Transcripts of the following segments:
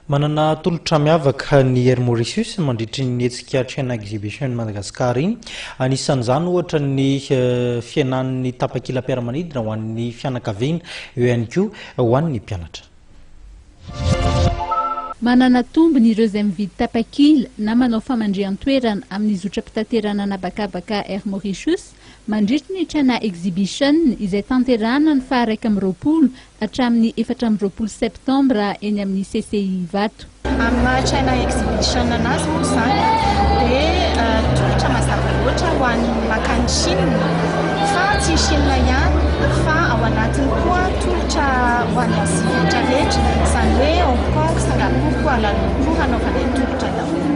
Manana tolotra miavaka ny Air Mauritius mandritry ny hetsika China Exhibition Madagascar iny. Anisan'izany ohatra ny fiainan'ny tapakila-piaramanidina ho an'ny fianakaviana eo ihany koa ho an'ny mpianatra. Manana tombony ireo izay mividy tapakila na manao famandrihan-toerana amin'ny zotra-pitaterana anabakabaka Air Mauritius mandritry ny China Exhibition izay tanterahana ny faha 1 hatramin'ny 4 septambra eny amin'ny CCI Vato. Amina China Exhibition anazy moa izany dia tolotra mazava loatra ho an'ny makany Chine, fa tsy Chine ihany fa ao anatiny koa tolotra ho an'ny Asia rehetrarehetra, izany hoe Hong Kong, Singapour, Kuala Lumpur hanaovana tolotra daholo.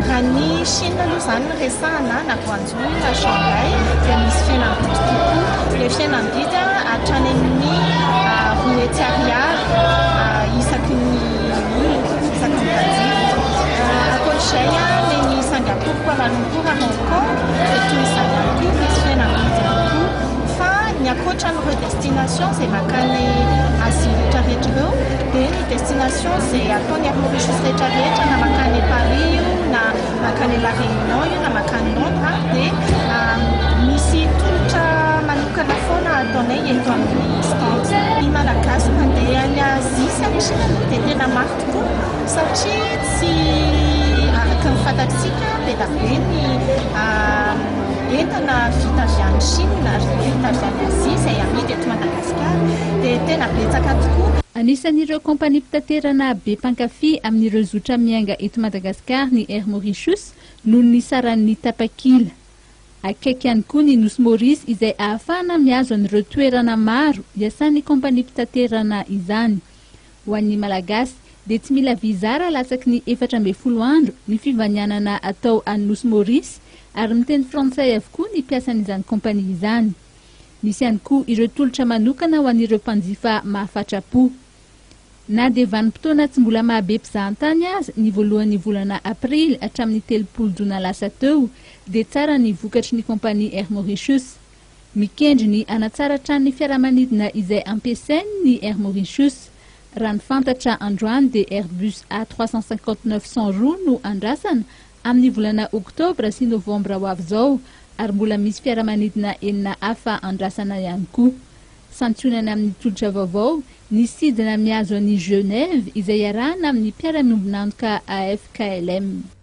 Raha ny Chine aloha izany no resahana na Guangzhou na Shanghai dia misy fihenam-bidy tokoa. Ilay fihenam-bidy hatrany amin'ny 10 hetsy ariary isaky ny ankoatr'izay ny Singapour, Kuala Lumpur, Hong Kong dia toy izany ihany koa misy fihenam-bidy ihany koa. Fa ny ankoatran'ireo destination izay makany Asia rehetrarehetra ireo dia ny destination izay ataony Air Mauritius rehetrarehetra na makany Paris io na makany La Réunion io na makany Londres dia misy tolotra manokana foana ataonay eto amin'ny stand. Ny Malagasy mandeha any Azia satria dia tena mafy tokoa satria tsy araka ny fantatsika be da be ny entana vita avy any Chine ary vita avy any Azia izay amidy eto Madagasikara dia tena betsaka tokoa. Anisan'ireo kompania mpitaterana be mpankafy amin'ireo zotra miainga eto Madagasikara ny Air Mauritius noho ny saran'ny tapakila. Akaiky ihany koa ny Nosy Maurice izay ahafahana mihazo an'ireo toerana maro iasan'ny kompania mpitaterana izany. Ho an'ny Malagasy dia tsy mila viza raha latsaky ny 14 andro ny fivanianana atao any Nosy Maurice ary miteny frantsay avokoa ny mpiasan'izany kompania izany. Misy ihany koa ireo tolotra manokana ho an'ireo mpanjifa mahafatrapo. Na dia vanim-potoana tsy mbola mahabe mpizahatany azy ny voalohan'ny volana Aprily hatramin'ny 30 jona lasa teo dia tsara ny vokatry ny kompania Air Mauritius. Mikendry ny hanatsaratra ny fiaramanidina izay ampiasainy Air Mauritius. Raha ny fantatra androany dia Airbus A350-900 roa no andrasana amin'ny volana Oktobra sy Novambra ho avy izao ary mbola misy fiaramanidina 9 hafa andrasana ihany koa. Santionana amin'ny tolotra vaovao ny sidina mihazo an'i Genève izay iarahana amin'ny mpiara-miombonantoka AFKLM.